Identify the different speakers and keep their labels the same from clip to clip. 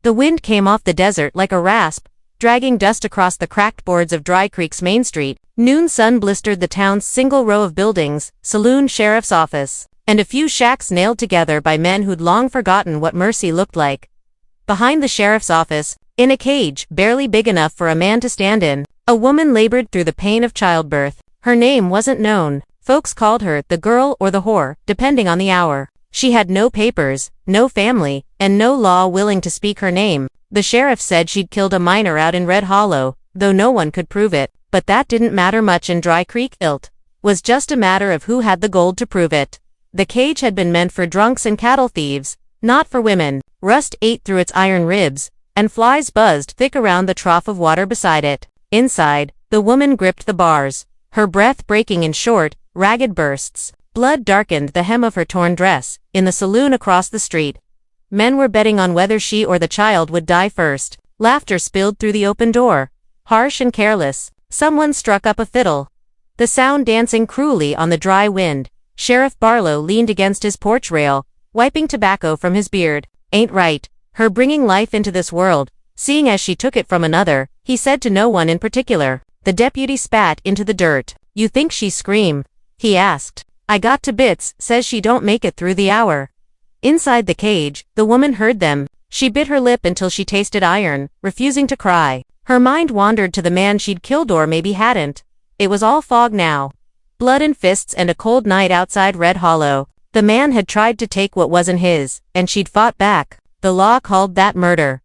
Speaker 1: The wind came off the desert like a rasp, dragging dust across the cracked boards of Dry Creek's main street. Noon sun blistered the town's single row of buildings, saloon, sheriff's office, and a few shacks nailed together by men who'd long forgotten what mercy looked like. Behind the sheriff's office, in a cage barely big enough for a man to stand in, a woman labored through the pain of childbirth. Her name wasn't known. Folks called her the girl or the whore, depending on the hour. She had no papers, no family, and no law willing to speak her name. The sheriff said she'd killed a miner out in Red Hollow, though no one could prove it. But that didn't matter much in Dry Creek. It was just a matter of who had the gold to prove it. The cage had been meant for drunks and cattle thieves, not for women. Rust ate through its iron ribs, and flies buzzed thick around the trough of water beside it. Inside, the woman gripped the bars, her breath breaking in short, ragged bursts. Blood darkened the hem of her torn dress. In the saloon across the street, men were betting on whether she or the child would die first. Laughter spilled through the open door. Harsh and careless, someone struck up a fiddle, the sound dancing cruelly on the dry wind. Sheriff Barlow leaned against his porch rail, wiping tobacco from his beard. "Ain't right, her bringing life into this world, seeing as she took it from another," he said to no one in particular. The deputy spat into the dirt. "You think she scream?" he asked. "I got to bits, says she don't make it through the hour." Inside the cage, the woman heard them. She bit her lip until she tasted iron, refusing to cry. Her mind wandered to the man she'd killed, or maybe hadn't. It was all fog now. Blood and fists and a cold night outside Red Hollow. The man had tried to take what wasn't his, and she'd fought back. The law called that murder.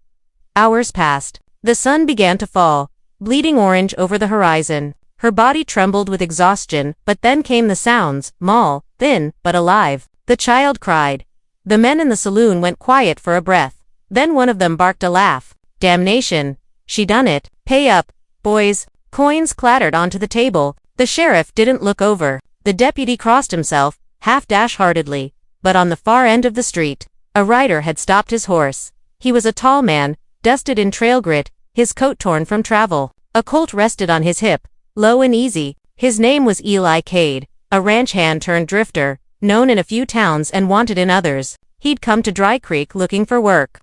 Speaker 1: Hours passed. The sun began to fall, bleeding orange over the horizon. Her body trembled with exhaustion, but then came the sounds, small, thin, but alive. The child cried. The men in the saloon went quiet for a breath. Then one of them barked a laugh. "Damnation. She done it. Pay up, boys." Coins clattered onto the table. The sheriff didn't look over. The deputy crossed himself, half-dash-heartedly. But on the far end of the street, a rider had stopped his horse. He was a tall man, dusted in trail grit, his coat torn from travel. A Colt rested on his hip, low and easy. His name was Eli Cade, a ranch hand turned drifter, known in a few towns and wanted in others. He'd come to Dry Creek looking for work.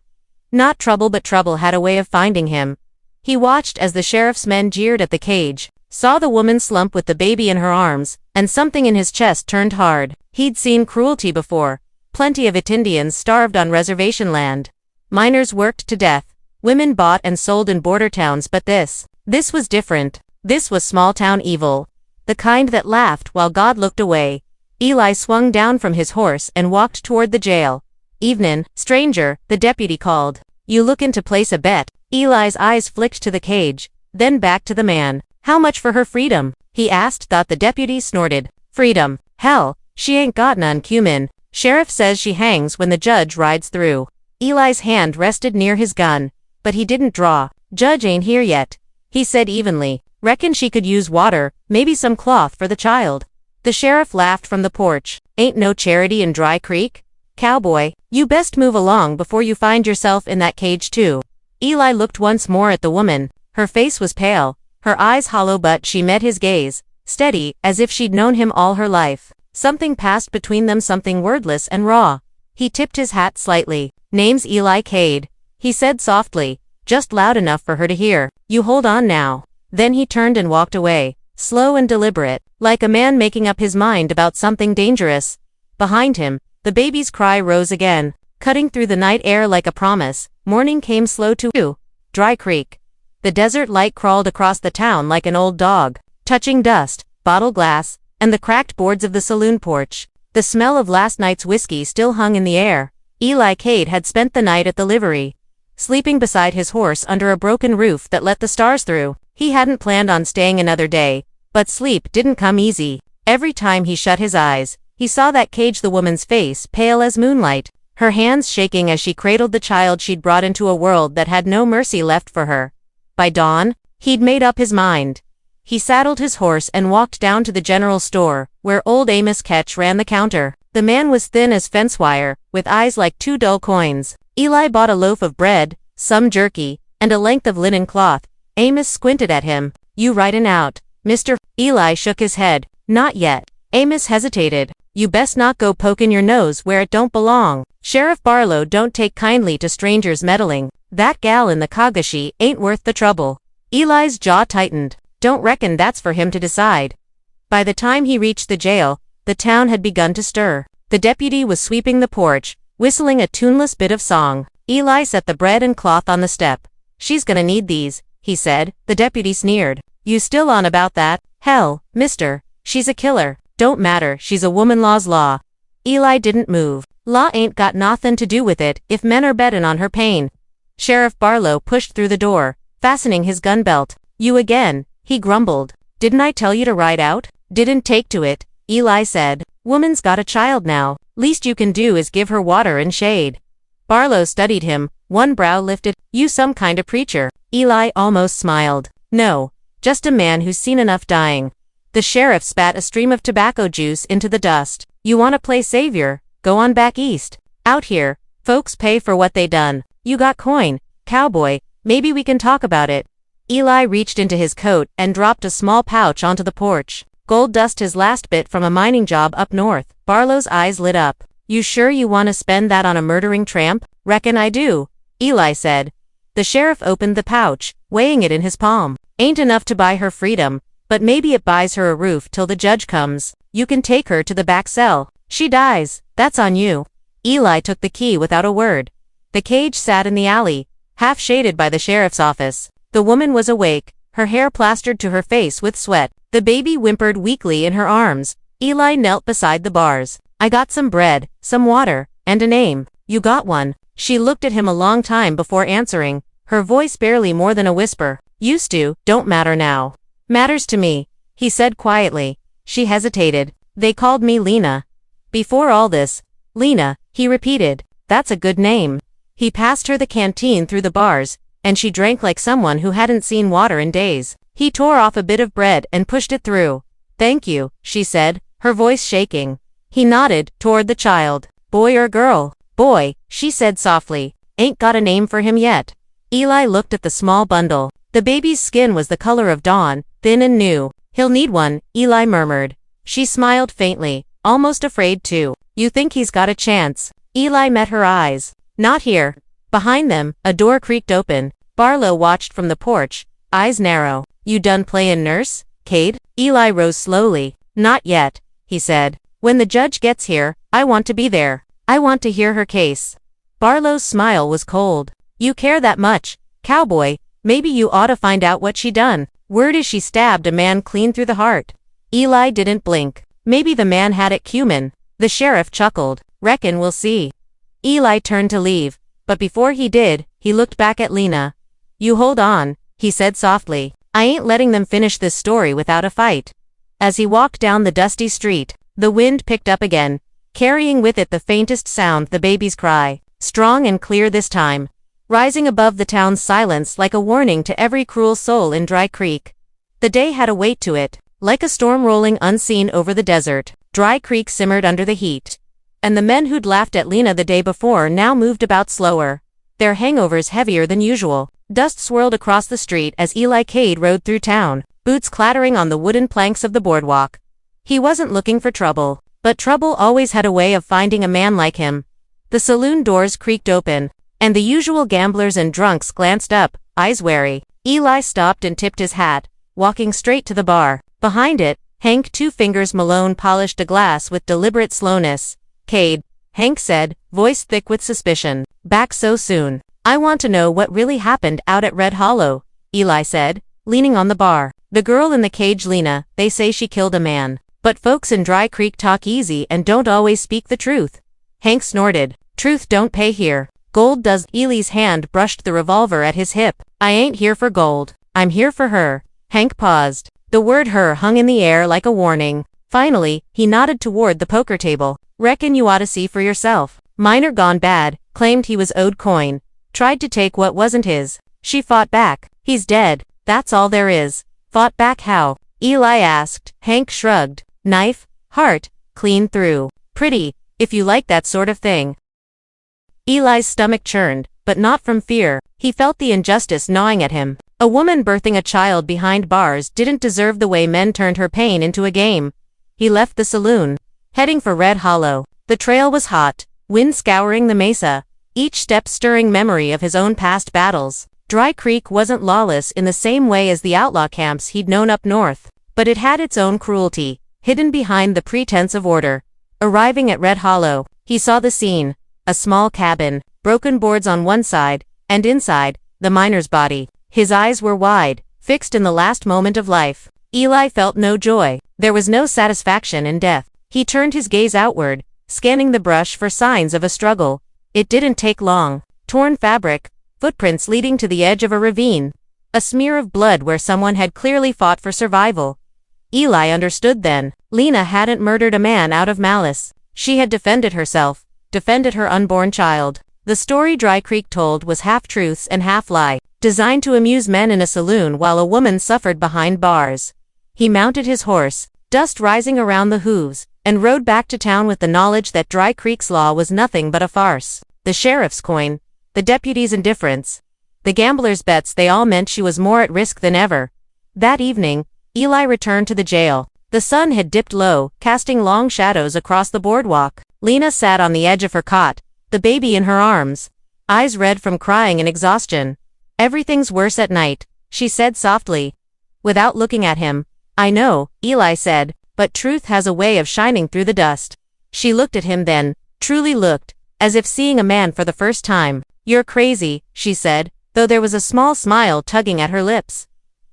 Speaker 1: Not trouble, but trouble had a way of finding him. He watched as the sheriff's men jeered at the cage, saw the woman slump with the baby in her arms, and something in his chest turned hard. He'd seen cruelty before. Plenty of it. Indians starved on reservation land. Miners worked to death. Women bought and sold in border towns, but this was different. This was small-town evil. The kind that laughed while God looked away. Eli swung down from his horse and walked toward the jail. "Evenin', stranger," the deputy called. "You lookin' to place a bet?" Eli's eyes flicked to the cage, then back to the man. "How much for her freedom?" he asked. Thought the deputy snorted. "Freedom? Hell, she ain't got none, cumin. Sheriff says she hangs when the judge rides through." Eli's hand rested near his gun, but he didn't draw. "Judge ain't here yet," he said evenly. "Reckon she could use water, maybe some cloth for the child." The sheriff laughed from the porch. "Ain't no charity in Dry Creek? Cowboy, you best move along before you find yourself in that cage too." Eli looked once more at the woman. Her face was pale, her eyes hollow, but she met his gaze, steady, as if she'd known him all her life. Something passed between them, something wordless and raw. He tipped his hat slightly. "Name's Eli Cade," he said softly, just loud enough for her to hear. "You hold on now." Then he turned and walked away, slow and deliberate, like a man making up his mind about something dangerous. Behind him, the baby's cry rose again, cutting through the night air like a promise. Morning came slow to Dry Creek. The desert light crawled across the town like an old dog, touching dust, bottle glass, and the cracked boards of the saloon porch. The smell of last night's whiskey still hung in the air. Eli Cade had spent the night at the livery, sleeping beside his horse under a broken roof that let the stars through. He hadn't planned on staying another day, but sleep didn't come easy. Every time he shut his eyes, he saw that cage, the woman's face pale as moonlight, her hands shaking as she cradled the child she'd brought into a world that had no mercy left for her. By dawn, he'd made up his mind. He saddled his horse and walked down to the general store, where old Amos Ketch ran the counter. The man was thin as fence wire, with eyes like two dull coins. Eli bought a loaf of bread, some jerky, and a length of linen cloth. Amos squinted at him. "You ridin' out, mister?" Eli shook his head. "Not yet." Amos hesitated. You best not go poking your nose where it don't belong. Sheriff Barlow don't take kindly to strangers meddling. That gal in the Kagashi ain't worth the trouble. Eli's jaw tightened. Don't reckon that's for him to decide. By the time he reached the jail, the town had begun to stir. The deputy was sweeping the porch, whistling a tuneless bit of song. Eli set the bread and cloth on the step. She's gonna need these, he said. The deputy sneered. You still on about that? Hell, mister, she's a killer. Don't matter, she's a woman law's law. Eli didn't move. Law ain't got nothin' to do with it if men are bettin' on her pain. Sheriff Barlow pushed through the door, fastening his gun belt. You again, he grumbled. Didn't I tell you to ride out? Didn't take to it, Eli said. Woman's got a child now. Least you can do is give her water and shade. Barlow studied him, one brow lifted. You some kind of preacher. Eli almost smiled. No, just a man who's seen enough dying. The sheriff spat a stream of tobacco juice into the dust. You wanna play savior? Go on back east. Out here, folks pay for what they done. You got coin, cowboy, maybe we can talk about it. Eli reached into his coat and dropped a small pouch onto the porch. Gold dust his last bit from a mining job up north. Barlow's eyes lit up. You sure you wanna spend that on a murdering tramp? Reckon I do, Eli said. The sheriff opened the pouch, weighing it in his palm. Ain't enough to buy her freedom, but maybe it buys her a roof till the judge comes. You can take her to the back cell. She dies, that's on you. Eli took the key without a word. The cage sat in the alley, half shaded by the sheriff's office. The woman was awake, her hair plastered to her face with sweat. The baby whimpered weakly in her arms. Eli knelt beside the bars. I got some bread, some water, and a name. You got one. She looked at him a long time before answering, her voice barely more than a whisper. Used to, don't matter now. Matters to me, he said quietly. She hesitated. They called me Lena. Before all this, Lena, he repeated. That's a good name. He passed her the canteen through the bars, and she drank like someone who hadn't seen water in days. He tore off a bit of bread and pushed it through. Thank you, she said, her voice shaking. He nodded toward the child. Boy or girl? Boy, she said softly. Ain't got a name for him yet. Eli looked at the small bundle. The baby's skin was the color of dawn, thin and new. He'll need one, Eli murmured. She smiled faintly, almost afraid to. You think he's got a chance? Eli met her eyes. Not here. Behind them, a door creaked open. Barlow watched from the porch, eyes narrow. You done playin' nurse, Cade? Eli rose slowly. Not yet, he said. When the judge gets here, I want to be there. I want to hear her case. Barlow's smile was cold. You care that much, cowboy, maybe you ought to find out what she done. Word is she stabbed a man clean through the heart. Eli didn't blink. Maybe the man had it cumin. The sheriff chuckled. Reckon we'll see. Eli turned to leave, but before he did, he looked back at Lena. You hold on, he said softly. I ain't letting them finish this story without a fight. As he walked down the dusty street, the wind picked up again, carrying with it the faintest sound, the baby's cry, strong and clear this time, rising above the town's silence like a warning to every cruel soul in Dry Creek. The day had a weight to it, like a storm rolling unseen over the desert. Dry Creek simmered under the heat. And the men who'd laughed at Lena the day before now moved about slower, their hangovers heavier than usual. Dust swirled across the street as Eli Cade rode through town, boots clattering on the wooden planks of the boardwalk. He wasn't looking for trouble, but trouble always had a way of finding a man like him. The saloon doors creaked open, and the usual gamblers and drunks glanced up, eyes wary. Eli stopped and tipped his hat, walking straight to the bar. Behind it, Hank Two Fingers Malone polished a glass with deliberate slowness. Cade, Hank said, voice thick with suspicion. Back so soon. I want to know what really happened out at Red Hollow, Eli said, leaning on the bar. The girl in the cage, Lena, they say she killed a man. But folks in Dry Creek talk easy and don't always speak the truth. Hank snorted. Truth don't pay here. Gold does. Eli's hand brushed the revolver at his hip. I ain't here for gold. I'm here for her. Hank paused. The word her hung in the air like a warning. Finally, he nodded toward the poker table. Reckon you ought to see for yourself. Miner gone bad, claimed he was owed coin. Tried to take what wasn't his. She fought back. He's dead. That's all there is. Fought back how? Eli asked. Hank shrugged. Knife, heart, clean through. Pretty, if you like that sort of thing. Eli's stomach churned, but not from fear. He felt the injustice gnawing at him. A woman birthing a child behind bars didn't deserve the way men turned her pain into a game. he left the saloon, heading for Red Hollow. The trail was hot, wind scouring the mesa, each step stirring memory of his own past battles. Dry Creek wasn't lawless in the same way as the outlaw camps he'd known up north, but it had its own cruelty, hidden behind the pretense of order. Arriving at Red Hollow, he saw the scene: a small cabin, broken boards on one side, and inside, the miner's body. His eyes were wide, fixed in the last moment of life. Eli felt no joy. There was no satisfaction in death. He turned his gaze outward, scanning the brush for signs of a struggle. It didn't take long. Torn fabric, footprints leading to the edge of a ravine, a smear of blood where someone had clearly fought for survival. Eli understood then. Lena hadn't murdered a man out of malice. She had defended herself, defended her unborn child. The story Dry Creek told was half truths and half lie, designed to amuse men in a saloon while a woman suffered behind bars. He mounted his horse, dust rising around the hooves, and rode back to town with the knowledge that Dry Creek's law was nothing but a farce. The sheriff's coin, the deputy's indifference, the gambler's bets, they all meant she was more at risk than ever. That evening, Eli returned to the jail. The sun had dipped low, casting long shadows across the boardwalk. Lena sat on the edge of her cot, the baby in her arms, eyes red from crying and exhaustion. "Everything's worse at night," she said softly, without looking at him. "I know," Eli said, "but truth has a way of shining through the dust." She looked at him then, truly looked, as if seeing a man for the first time. "You're crazy," she said, though there was a small smile tugging at her lips.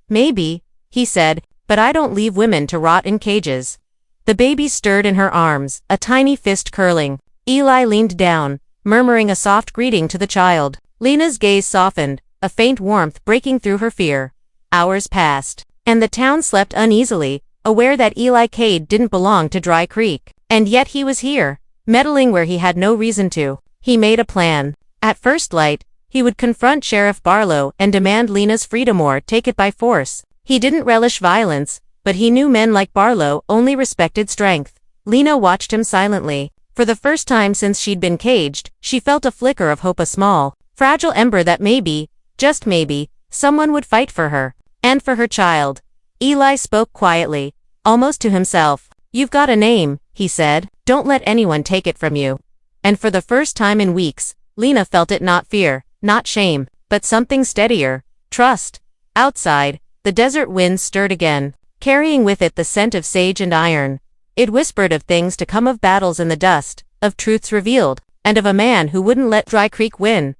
Speaker 1: "Maybe," he said, "but I don't leave women to rot in cages." The baby stirred in her arms, a tiny fist curling. Eli leaned down, murmuring a soft greeting to the child. Lena's gaze softened, a faint warmth breaking through her fear. Hours passed, and the town slept uneasily, aware that Eli Cade didn't belong to Dry Creek. And yet he was here, meddling where he had no reason to. He made a plan. At first light, he would confront Sheriff Barlow and demand Lena's freedom or take it by force. He didn't relish violence, but he knew men like Barlow only respected strength. Lena watched him silently. For the first time since she'd been caged, she felt a flicker of hope, a small, fragile ember that maybe, just maybe, someone would fight for her. And for her child. Eli spoke quietly, almost to himself. "You've got a name," he said. "Don't let anyone take it from you." And for the first time in weeks, Lena felt it, not fear, not shame, but something steadier: trust. Outside, the desert wind stirred again, carrying with it the scent of sage and iron. It whispered of things to come, of battles in the dust, of truths revealed, and of a man who wouldn't let Dry Creek win.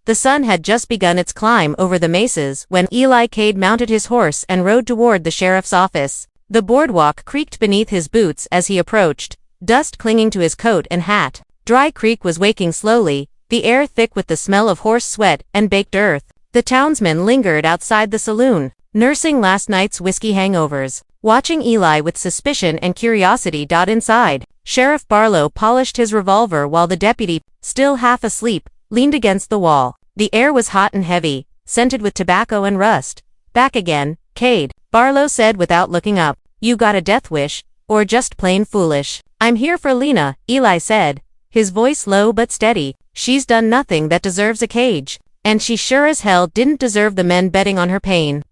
Speaker 1: The sun had just begun its climb over the mesas when Eli Cade mounted his horse and rode toward the sheriff's office. The boardwalk creaked beneath his boots as he approached, dust clinging to his coat and hat. Dry Creek was waking slowly, the air thick with the smell of horse sweat and baked earth. The townsmen lingered outside the saloon, nursing last night's whiskey hangovers, watching Eli with suspicion and curiosity. Inside, Sheriff Barlow polished his revolver while the deputy, still half asleep, leaned against the wall. The air was hot and heavy, scented with tobacco and rust. "Back again, Cade," Barlow said without looking up. "You got a death wish, or just plain foolish?" "I'm here for Lena," Eli said, his voice low but steady. "She's done nothing that deserves a cage, and she sure as hell didn't deserve the men betting on her pain."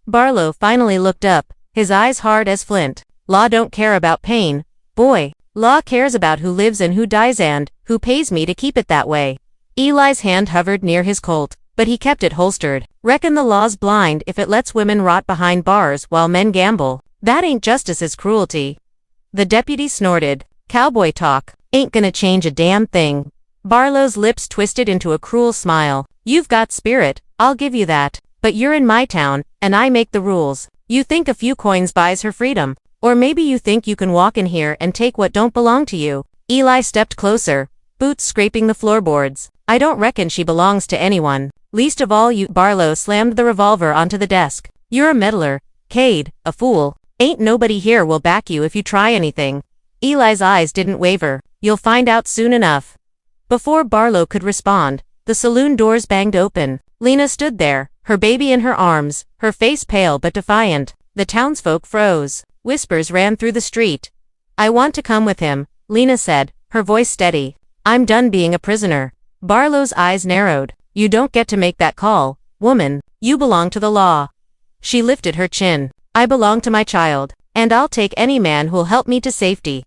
Speaker 1: Barlow finally looked up, his eyes hard as flint. "Law don't care about pain, boy. Law cares about who lives and who dies, and who pays me to keep it that way." Eli's hand hovered near his Colt, but he kept it holstered. "Reckon the law's blind if it lets women rot behind bars while men gamble. That ain't justice, it's cruelty." The deputy snorted. "Cowboy talk. Ain't gonna change a damn thing." Barlow's lips twisted into a cruel smile. "You've got spirit, I'll give you that. But you're in my town, and I make the rules. You think a few coins buys her freedom. Or maybe you think you can walk in here and take what don't belong to you." Eli stepped closer, boots scraping the floorboards. "I don't reckon she belongs to anyone. Least of all you." Barlow slammed the revolver onto the desk. "You're a meddler, Cade, a fool. Ain't nobody here will back you if you try anything." Eli's eyes didn't waver. "You'll find out soon enough." Before Barlow could respond, the saloon doors banged open. Lena stood there, her baby in her arms, her face pale but defiant. The townsfolk froze. Whispers ran through the street. "I want to come with him," Lena said, her voice steady. "I'm done being a prisoner." Barlow's eyes narrowed. "You don't get to make that call, woman. You belong to the law." She lifted her chin. "I belong to my child. And I'll take any man who'll help me to safety."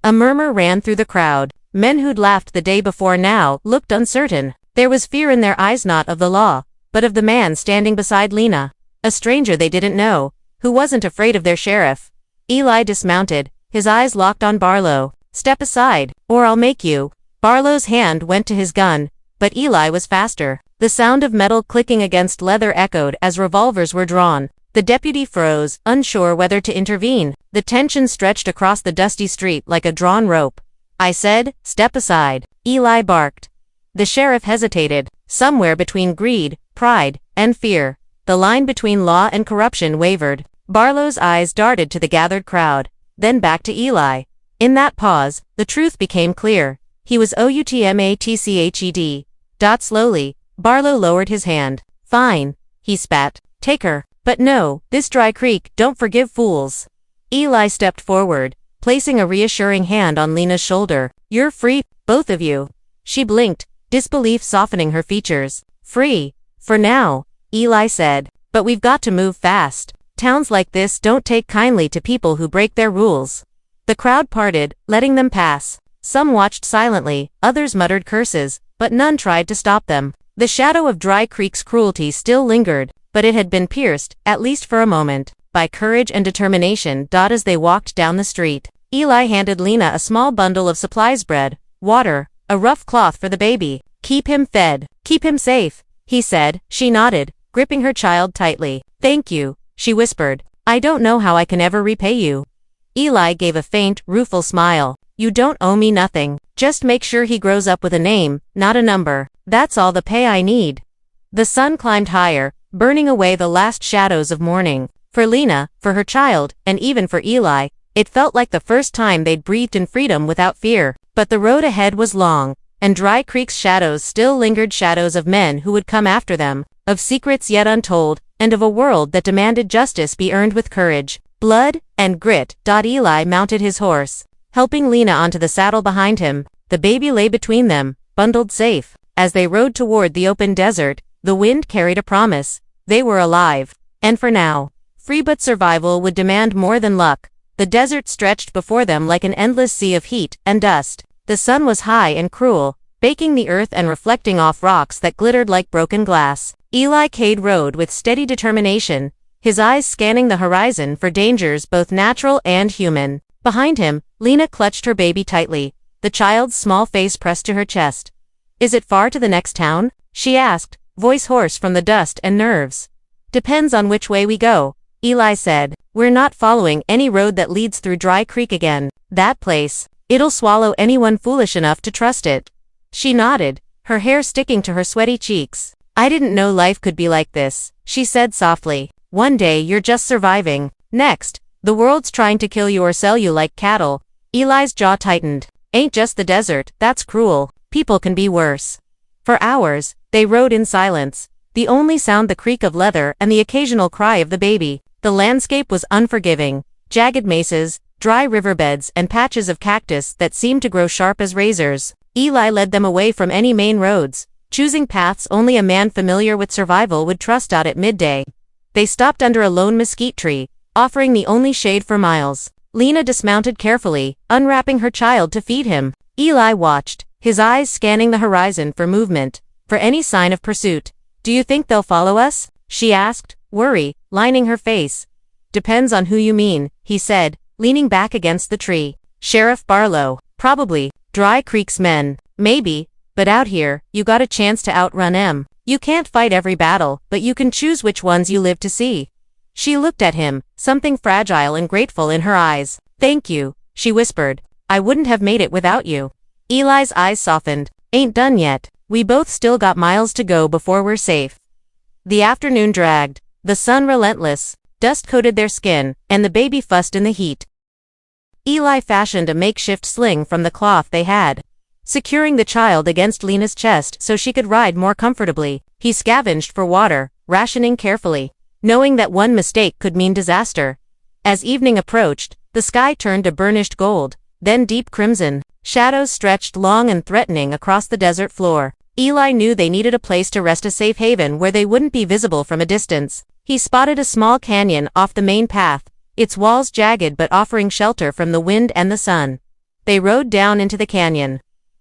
Speaker 1: A murmur ran through the crowd. Men who'd laughed the day before now looked uncertain. There was fear in their eyes, not of the law, but of the man standing beside Lena, a stranger they didn't know, who wasn't afraid of their sheriff. Eli dismounted, his eyes locked on Barlow. "Step aside, or I'll make you." Barlow's hand went to his gun, but Eli was faster. The sound of metal clicking against leather echoed as revolvers were drawn. The deputy froze, unsure whether to intervene. The tension stretched across the dusty street like a drawn rope. "I said, step aside," Eli barked. The sheriff hesitated, somewhere between greed, pride, and fear. The line between law and corruption wavered. Barlow's eyes darted to the gathered crowd, then back to Eli. In that pause, the truth became clear. He was outmatched. Slowly, Barlow lowered his hand. "Fine," he spat. "Take her. But no, this dry creek don't forgive fools." Eli stepped forward, placing a reassuring hand on Lena's shoulder. "You're free, both of you." She blinked, disbelief softening her features. "Free. For now," Eli said. "But we've got to move fast. Towns like this don't take kindly to people who break their rules." The crowd parted, letting them pass. Some watched silently, others muttered curses, but none tried to stop them. The shadow of Dry Creek's cruelty still lingered, but it had been pierced, at least for a moment, by courage and determination. As they walked down the street, Eli handed Lena a small bundle of supplies: bread, water, a rough cloth for the baby. "Keep him fed, keep him safe," he said. She nodded, gripping her child tightly. "Thank you," she whispered. "I don't know how I can ever repay you." Eli gave a faint, rueful smile. "You don't owe me nothing. Just make sure he grows up with a name, not a number. That's all the pay I need." The sun climbed higher, burning away the last shadows of morning. For Lena, for her child, and even for Eli, it felt like the first time they'd breathed in freedom without fear. But the road ahead was long, and Dry Creek's shadows still lingered, shadows of men who would come after them, of secrets yet untold, and of a world that demanded justice be earned with courage, blood, and grit. Eli mounted his horse, helping Lena onto the saddle behind him. The baby lay between them, bundled safe. As they rode toward the open desert, the wind carried a promise. They were alive. And for now, free, but survival would demand more than luck. The desert stretched before them like an endless sea of heat and dust. The sun was high and cruel, baking the earth and reflecting off rocks that glittered like broken glass. Eli Cade rode with steady determination, his eyes scanning the horizon for dangers both natural and human. Behind him, Lena clutched her baby tightly, the child's small face pressed to her chest. "Is it far to the next town?" she asked, voice hoarse from the dust and nerves. "Depends on which way we go," Eli said. "We're not following any road that leads through Dry Creek again. That place, it'll swallow anyone foolish enough to trust it." She nodded, her hair sticking to her sweaty cheeks. "I didn't know life could be like this," she said softly. "One day you're just surviving. Next, the world's trying to kill you or sell you like cattle." Eli's jaw tightened. "Ain't just the desert, that's cruel. People can be worse." For hours, they rode in silence, the only sound the creak of leather and the occasional cry of the baby. The landscape was unforgiving, jagged mesas, dry riverbeds, and patches of cactus that seemed to grow sharp as razors. Eli led them away from any main roads, choosing paths only a man familiar with survival would trust. At midday, they stopped under a lone mesquite tree, offering the only shade for miles. Lena dismounted carefully, unwrapping her child to feed him. Eli watched, his eyes scanning the horizon for movement, for any sign of pursuit. "Do you think they'll follow us?" she asked, worry lining her face. "Depends on who you mean," he said, leaning back against the tree. "Sheriff Barlow, probably. Dry Creek's men, maybe, but out here, you got a chance to outrun 'em. You can't fight every battle, but you can choose which ones you live to see." She looked at him, something fragile and grateful in her eyes. "Thank you," she whispered. "I wouldn't have made it without you." Eli's eyes softened. "Ain't done yet. We both still got miles to go before we're safe." The afternoon dragged, the sun relentless, dust coated their skin, and the baby fussed in the heat. Eli fashioned a makeshift sling from the cloth they had, securing the child against Lena's chest so she could ride more comfortably. He scavenged for water, rationing carefully, knowing that one mistake could mean disaster. As evening approached, the sky turned to burnished gold, then deep crimson. Shadows stretched long and threatening across the desert floor. Eli knew they needed a place to rest, a safe haven where they wouldn't be visible from a distance. He spotted a small canyon off the main path, its walls jagged but offering shelter from the wind and the sun. They rode down into the canyon.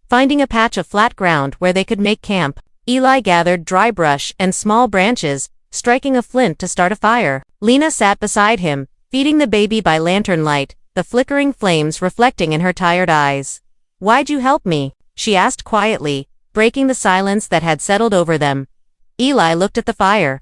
Speaker 1: Finding a patch of flat ground where they could make camp, Eli gathered dry brush and small branches, striking a flint to start a fire. Lena sat beside him, feeding the baby by lantern light, the flickering flames reflecting in her tired eyes. "Why'd you help me?" she asked quietly, breaking the silence that had settled over them. Eli looked at the fire,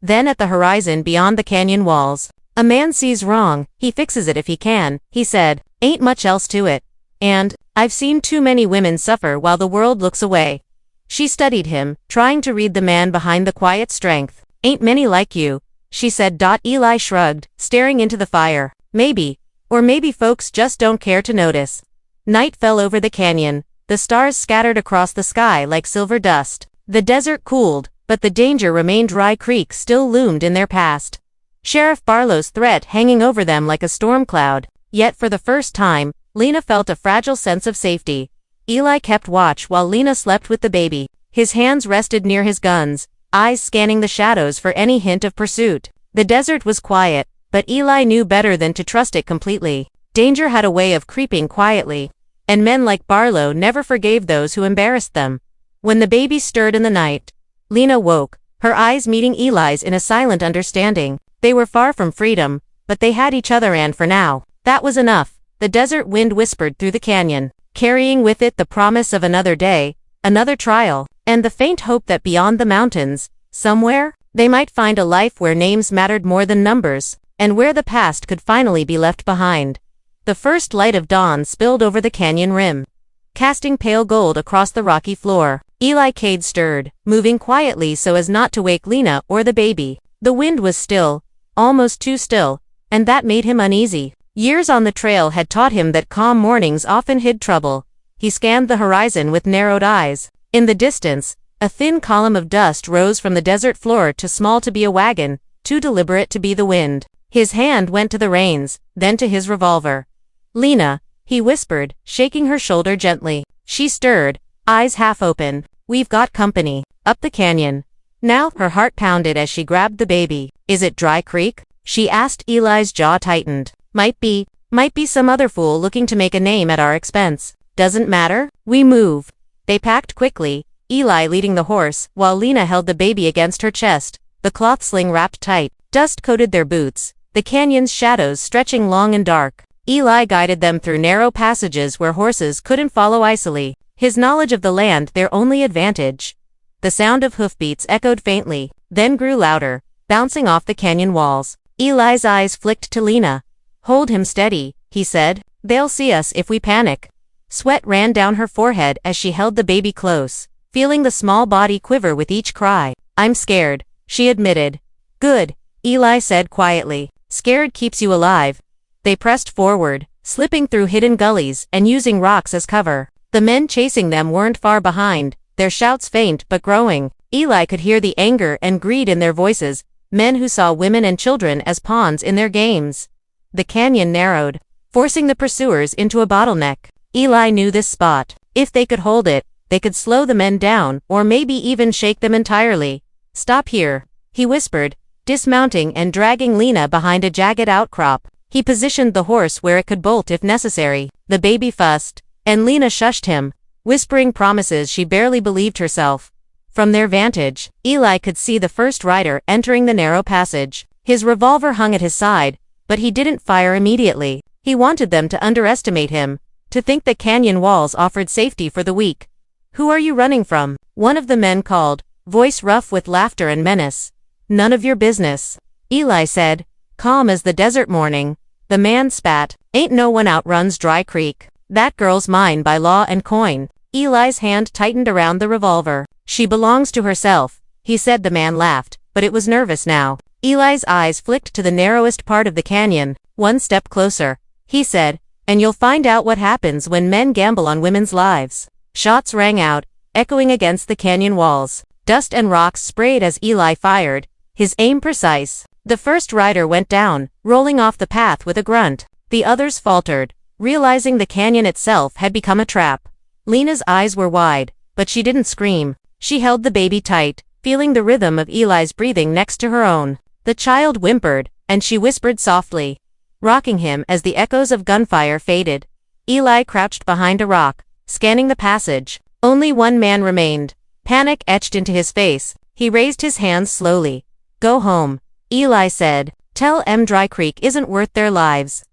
Speaker 1: then at the horizon beyond the canyon walls. "A man sees wrong, he fixes it if he can," he said. "Ain't much else to it. And I've seen too many women suffer while the world looks away." She studied him, trying to read the man behind the quiet strength. "Ain't many like you," she said. Eli shrugged, staring into the fire. "Maybe. Or maybe folks just don't care to notice." Night fell over the canyon, the stars scattered across the sky like silver dust. The desert cooled, but the danger remained. Dry Creek still loomed in their past, Sheriff Barlow's threat hanging over them like a storm cloud. Yet for the first time, Lena felt a fragile sense of safety. Eli kept watch while Lena slept with the baby. His hands rested near his guns, eyes scanning the shadows for any hint of pursuit. The desert was quiet, but Eli knew better than to trust it completely. Danger had a way of creeping quietly, and men like Barlow never forgave those who embarrassed them. When the baby stirred in the night, Lena woke, her eyes meeting Eli's in a silent understanding. They were far from freedom, but they had each other, and for now, that was enough. The desert wind whispered through the canyon, carrying with it the promise of another day, another trial, and the faint hope that beyond the mountains, somewhere, they might find a life where names mattered more than numbers, and where the past could finally be left behind. The first light of dawn spilled over the canyon rim, casting pale gold across the rocky floor. Eli Cade stirred, moving quietly so as not to wake Lena or the baby. The wind was still, almost too still, and that made him uneasy. Years on the trail had taught him that calm mornings often hid trouble. He scanned the horizon with narrowed eyes. In the distance, a thin column of dust rose from the desert floor, too small to be a wagon, too deliberate to be the wind. His hand went to the reins, then to his revolver. "Lena," he whispered, shaking her shoulder gently. She stirred, eyes half open. "We've got company." Up the canyon. Now her heart pounded as she grabbed the baby. "Is it Dry Creek?" she asked. Eli's jaw tightened. Might be some other fool looking to make a name at our expense. Doesn't matter, we move." They packed quickly, Eli leading the horse, while Lena held the baby against her chest, the cloth sling wrapped tight. Dust coated their boots, the canyon's shadows stretching long and dark. Eli guided them through narrow passages where horses couldn't follow easily, his knowledge of the land their only advantage. The sound of hoofbeats echoed faintly, then grew louder, bouncing off the canyon walls. Eli's eyes flicked to Lena. "Hold him steady," he said. "They'll see us if we panic." Sweat ran down her forehead as she held the baby close, feeling the small body quiver with each cry. "I'm scared," she admitted. "Good," Eli said quietly. "Scared keeps you alive." They pressed forward, slipping through hidden gullies and using rocks as cover. The men chasing them weren't far behind, their shouts faint but growing. Eli could hear the anger and greed in their voices, men who saw women and children as pawns in their games. The canyon narrowed, forcing the pursuers into a bottleneck. Eli knew this spot. If they could hold it, they could slow the men down or maybe even shake them entirely. "Stop here," he whispered, dismounting and dragging Lena behind a jagged outcrop. He positioned the horse where it could bolt if necessary. The baby fussed, and Lena shushed him, whispering promises she barely believed herself. From their vantage, Eli could see the first rider entering the narrow passage. His revolver hung at his side, but he didn't fire immediately. He wanted them to underestimate him, to think that canyon walls offered safety for the weak. "Who are you running from?" one of the men called, voice rough with laughter and menace. "None of your business," Eli said, calm as the desert morning. The man spat. "Ain't no one outruns Dry Creek. That girl's mine by law and coin." Eli's hand tightened around the revolver. "She belongs to herself," he said. The man laughed, but it was nervous now. Eli's eyes flicked to the narrowest part of the canyon. "One step closer," he said, "and you'll find out what happens when men gamble on women's lives." Shots rang out, echoing against the canyon walls. Dust and rocks sprayed as Eli fired, his aim precise. The first rider went down, rolling off the path with a grunt. The others faltered, realizing the canyon itself had become a trap. Lena's eyes were wide, but she didn't scream. She held the baby tight, feeling the rhythm of Eli's breathing next to her own. The child whimpered, and she whispered softly, rocking him as the echoes of gunfire faded. Eli crouched behind a rock, scanning the passage. Only one man remained. Panic etched into his face. He raised his hands slowly. "Go home," Eli said. "Tell M. Dry Creek isn't worth their lives."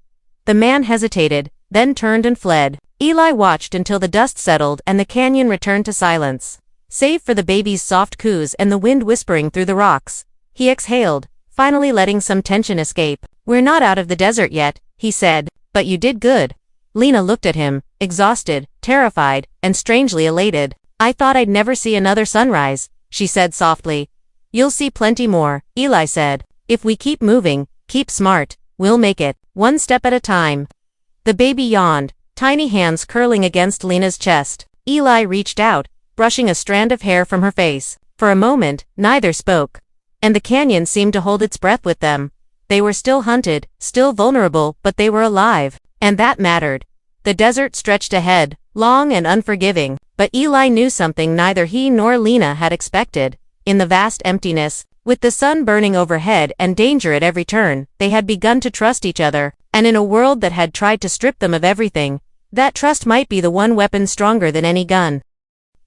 Speaker 1: The man hesitated, then turned and fled. Eli watched until the dust settled and the canyon returned to silence. Save for the baby's soft coos and the wind whispering through the rocks. He exhaled, finally letting some tension escape. "We're not out of the desert yet," he said, "but you did good." Lena looked at him, exhausted, terrified, and strangely elated. "I thought I'd never see another sunrise," she said softly. "You'll see plenty more," Eli said. "If we keep moving, keep smart, we'll make it, one step at a time." The baby yawned, tiny hands curling against Lena's chest. Eli reached out, brushing a strand of hair from her face. For a moment, neither spoke. And the canyon seemed to hold its breath with them. They were still hunted, still vulnerable, but they were alive. And that mattered. The desert stretched ahead, long and unforgiving, but Eli knew something neither he nor Lena had expected. In the vast emptiness, with the sun burning overhead and danger at every turn, they had begun to trust each other, and in a world that had tried to strip them of everything, that trust might be the one weapon stronger than any gun.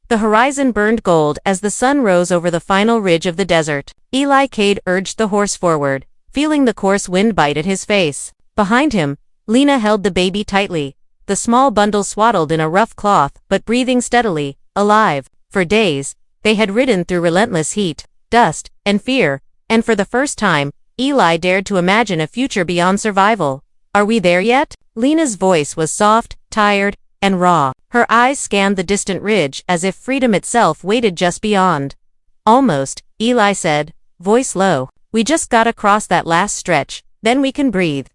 Speaker 1: The horizon burned gold as the sun rose over the final ridge of the desert. Eli Cade urged the horse forward, feeling the coarse wind bite at his face. Behind him, Lena held the baby tightly, the small bundle swaddled in a rough cloth, but breathing steadily, alive. For days, they had ridden through relentless heat, dust, and fear, and for the first time, Eli dared to imagine a future beyond survival. "Are we there yet?" Lena's voice was soft, tired, and raw. Her eyes scanned the distant ridge as if freedom itself waited just beyond. "Almost," Eli said, voice low. "We just gotta cross that last stretch, then we can breathe."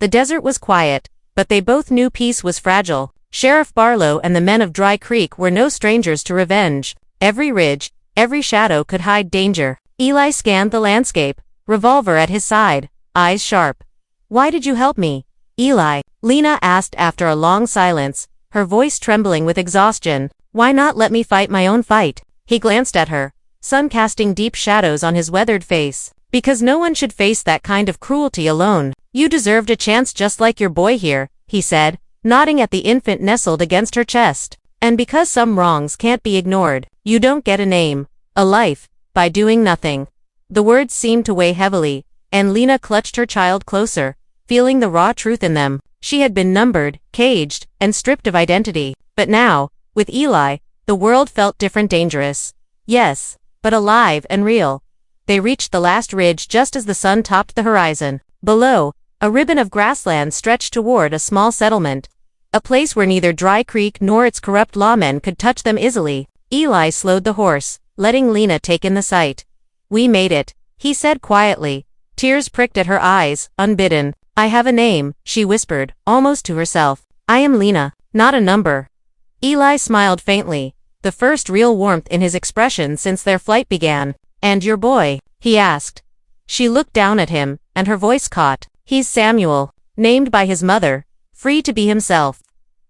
Speaker 1: The desert was quiet, but they both knew peace was fragile. Sheriff Barlow and the men of Dry Creek were no strangers to revenge. Every ridge, every shadow could hide danger. Eli scanned the landscape, revolver at his side, eyes sharp. "Why did you help me, Eli?" Lena asked after a long silence, her voice trembling with exhaustion. "Why not let me fight my own fight?" He glanced at her, sun casting deep shadows on his weathered face. "Because no one should face that kind of cruelty alone. You deserved a chance just like your boy here," he said, nodding at the infant nestled against her chest. "And because some wrongs can't be ignored, you don't get a name, a life, by doing nothing." The words seemed to weigh heavily, and Lena clutched her child closer, feeling the raw truth in them. She had been numbered, caged, and stripped of identity. But now, with Eli, the world felt different, dangerous. Yes, but alive and real. They reached the last ridge just as the sun topped the horizon. Below, a ribbon of grassland stretched toward a small settlement. A place where neither Dry Creek nor its corrupt lawmen could touch them easily. Eli slowed the horse, letting Lena take in the sight. "We made it," he said quietly. Tears pricked at her eyes, unbidden. "I have a name," she whispered, almost to herself. "I am Lena, not a number." Eli smiled faintly, the first real warmth in his expression since their flight began. "And your boy?" he asked. She looked down at him, and her voice caught. "He's Samuel, named by his mother, free to be himself."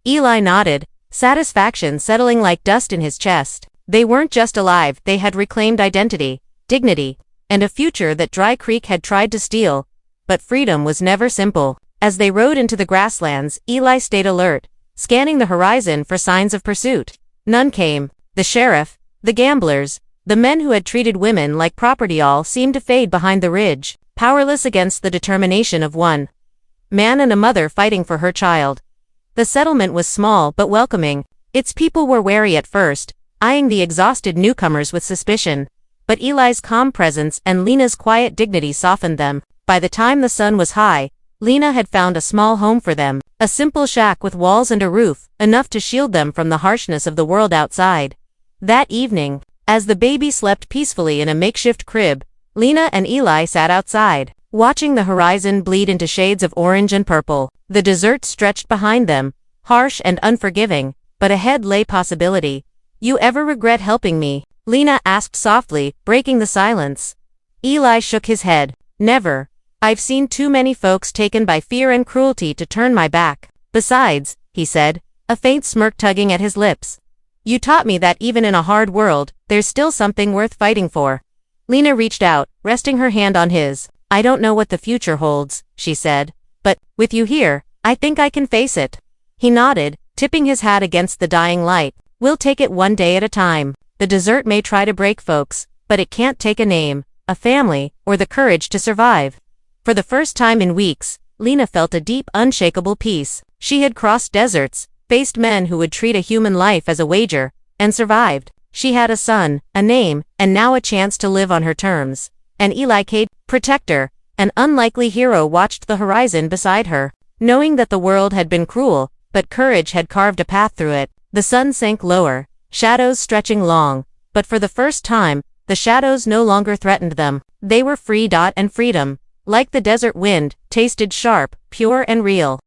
Speaker 1: Eli nodded, satisfaction settling like dust in his chest. They weren't just alive, they had reclaimed identity, dignity, and a future that Dry Creek had tried to steal. But freedom was never simple. As they rode into the grasslands, Eli stayed alert, scanning the horizon for signs of pursuit. None came. The sheriff, the gamblers, the men who had treated women like property all seemed to fade behind the ridge, powerless against the determination of one man and a mother fighting for her child. The settlement was small but welcoming. Its people were wary at first, eyeing the exhausted newcomers with suspicion. But Eli's calm presence and Lena's quiet dignity softened them. By the time the sun was high, Lena had found a small home for them, a simple shack with walls and a roof, enough to shield them from the harshness of the world outside. That evening, as the baby slept peacefully in a makeshift crib, Lena and Eli sat outside, watching the horizon bleed into shades of orange and purple. The desert stretched behind them, harsh and unforgiving, but ahead lay possibility. "You ever regret helping me?" Lena asked softly, breaking the silence. Eli shook his head. "Never. I've seen too many folks taken by fear and cruelty to turn my back. Besides," he said, a faint smirk tugging at his lips, "you taught me that even in a hard world, there's still something worth fighting for." Lena reached out, resting her hand on his. "I don't know what the future holds," she said, But, with you here, I think I can face it. He nodded, tipping his hat against the dying light. We'll take it one day at a time. The desert may try to break folks, but it can't take a name, a family, or the courage to survive. For the first time in weeks, Lena felt a deep, unshakable peace. She had crossed deserts, faced men who would treat a human life as a wager, and survived. She had a son, a name, and now a chance to live on her terms. And Eli Cade, protector, an unlikely hero, watched the horizon beside her. Knowing that the world had been cruel, but courage had carved a path through it. The sun sank lower, shadows stretching long, but for the first time, the shadows no longer threatened them. They were free. And freedom, like the desert wind, tasted sharp, pure and real.